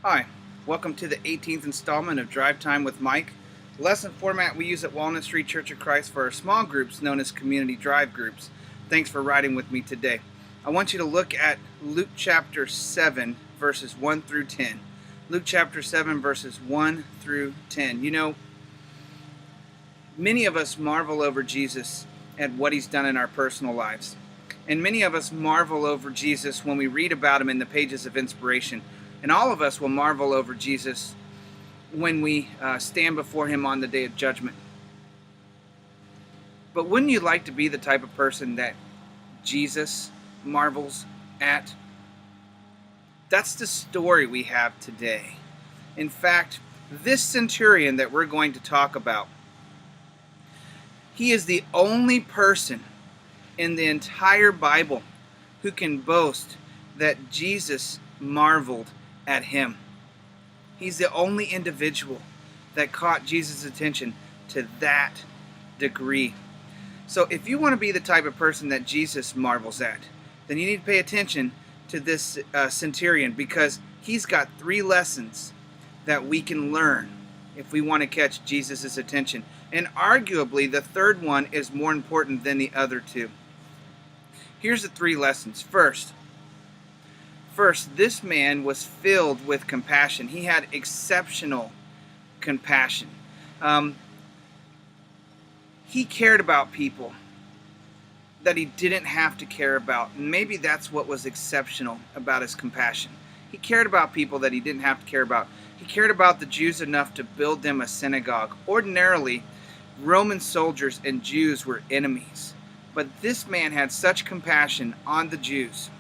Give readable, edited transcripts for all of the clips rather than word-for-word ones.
Hi, welcome to the 18th installment of Drive Time with Mike. The lesson format we use at Walnut Street Church of Christ for our small groups known as community drive groups. Thanks for riding with me today. I want you to look at Luke chapter 7 verses 1 through 10. Luke chapter 7 verses 1 through 10. You know, many of us marvel over Jesus and what he's done in our personal lives. And many of us marvel over Jesus when we read about him in the pages of inspiration. And all of us will marvel over Jesus when we stand before him on the day of judgment. But wouldn't you like to be the type of person that Jesus marvels at? That's the story we have today. In fact, this centurion that we're going to talk about, he is the only person in the entire Bible who can boast that Jesus marveled at him. He's the only individual that caught Jesus' attention to that degree. So if you want to be the type of person that Jesus marvels at, then you need to pay attention to this centurion, because he's got 3 lessons that we can learn if we want to catch Jesus' attention. And arguably the third one is more important than the other 2. Here's the 3 lessons. First, this man was filled with compassion. He had exceptional compassion. He cared about people that he didn't have to care about. And maybe that's what was exceptional about his compassion. He cared about people that he didn't have to care about. He cared about the Jews enough to build them a synagogue. Ordinarily, Roman soldiers and Jews were enemies. But this man had such compassion on the Jews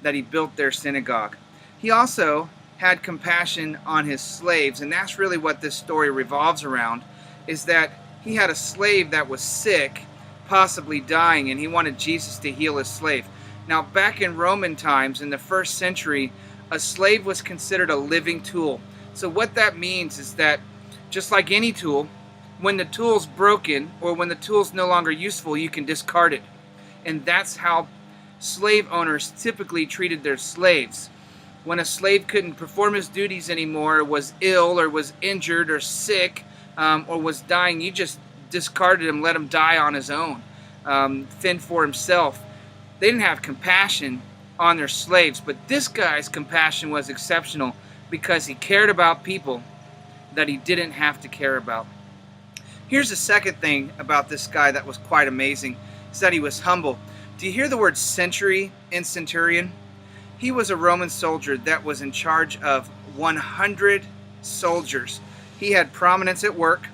that he built their synagogue. He also had compassion on his slaves, and that's really what this story revolves around, is that he had a slave that was sick, possibly dying, and he wanted Jesus to heal his slave. Now, back in Roman times, in the 1st century, a slave was considered a living tool. So what that means is that, just like any tool, when the tool's broken or when the tool's no longer useful, you can discard it. And that's how slave owners typically treated their slaves. When a slave couldn't perform his duties anymore, was ill or was injured or sick, or was dying, you just discarded him, let him die on his own, fend for himself. They didn't have compassion on their slaves, but this guy's compassion was exceptional because he cared about people that he didn't have to care about. Here's the second thing about this guy that was quite amazing, is that he was humble. Do you hear the word century in centurion? He was a Roman soldier that was in charge of 100 soldiers. He had prominence at work.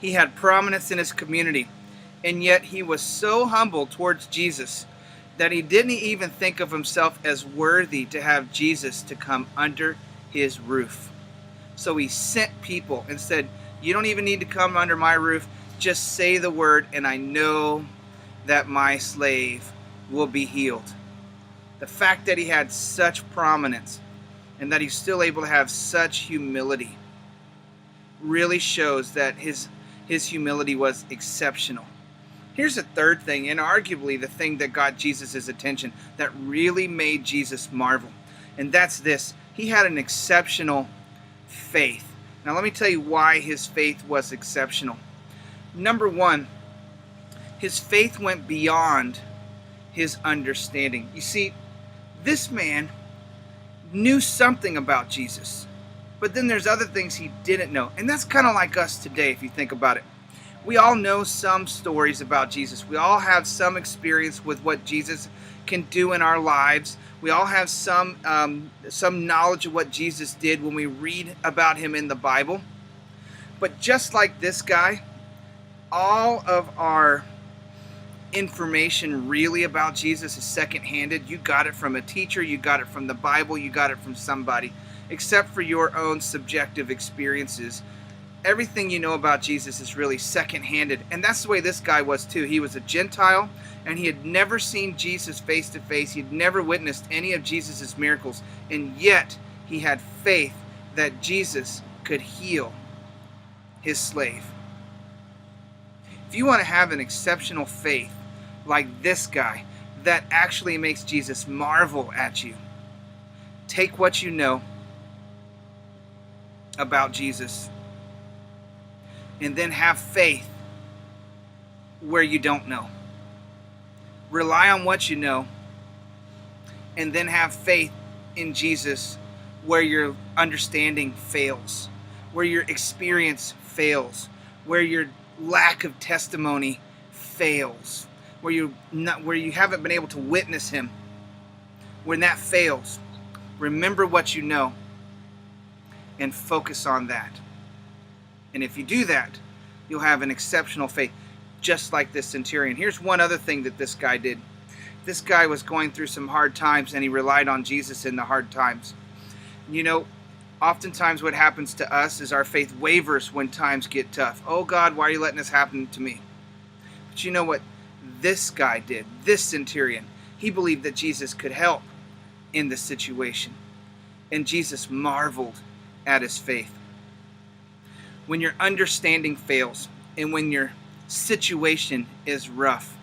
He had prominence in his community. And yet he was so humble towards Jesus that he didn't even think of himself as worthy to have Jesus to come under his roof. So he sent people and said, you don't even need to come under my roof. Just say the word and I know that my slave will be healed. The fact that he had such prominence and that he's still able to have such humility really shows that his humility was exceptional. Here's the third thing, and arguably the thing that got Jesus' attention, that really made Jesus marvel. And that's this. He had an exceptional faith. Now let me tell you why his faith was exceptional. Number 1, his faith went beyond his understanding. You see, this man knew something about Jesus, but then there's other things he didn't know. And that's kind of like us today, if you think about it. We all know some stories about Jesus. We all have some experience with what Jesus can do in our lives. We all have some knowledge of what Jesus did when we read about him in the Bible. But just like this guy, all of our information really about Jesus is second-handed. You got it from a teacher, you got it from the Bible, you got it from somebody, except for your own subjective experiences. Everything you know about Jesus is really second-handed, and that's the way this guy was too. He was a Gentile, and he had never seen Jesus face to face. He'd never witnessed any of Jesus' miracles, and yet he had faith that Jesus could heal his slave. If you want to have an exceptional faith like this guy that actually makes Jesus marvel at you, take what you know about Jesus. And then have faith where you don't know. Rely on what you know. And then have faith in Jesus where your understanding fails, where your experience fails, where your lack of testimony fails, where you haven't been able to witness him. When that fails, remember what you know and focus on that. And if you do that, you'll have an exceptional faith, just like this centurion. Here's one other thing that this guy did. This guy was going through some hard times, and he relied on Jesus in the hard times. You know, oftentimes what happens to us is our faith wavers when times get tough. Oh God, why are you letting this happen to me? But you know what this guy did, this centurion? He believed that Jesus could help in the situation. And Jesus marveled at his faith. When your understanding fails and when your situation is rough,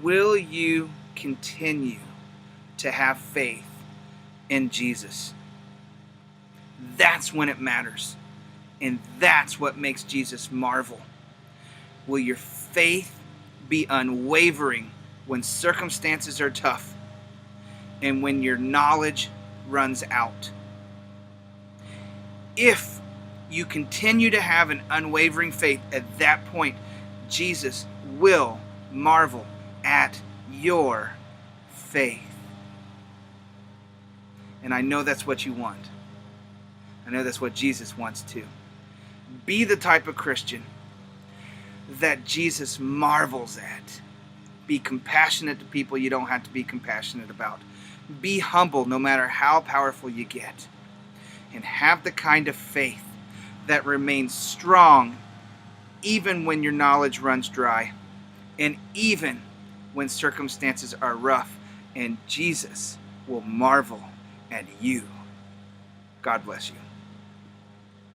will you continue to have faith in Jesus? That's when it matters. And that's what makes Jesus marvel. Will your faith be unwavering when circumstances are tough and when your knowledge runs out? If you continue to have an unwavering faith, at that point, Jesus will marvel at your faith. And I know that's what you want. I know that's what Jesus wants too. Be the type of Christian that Jesus marvels at. Be compassionate to people you don't have to be compassionate about. Be humble no matter how powerful you get. And have the kind of faith that remains strong even when your knowledge runs dry and even when circumstances are rough, and Jesus will marvel at you. God bless you.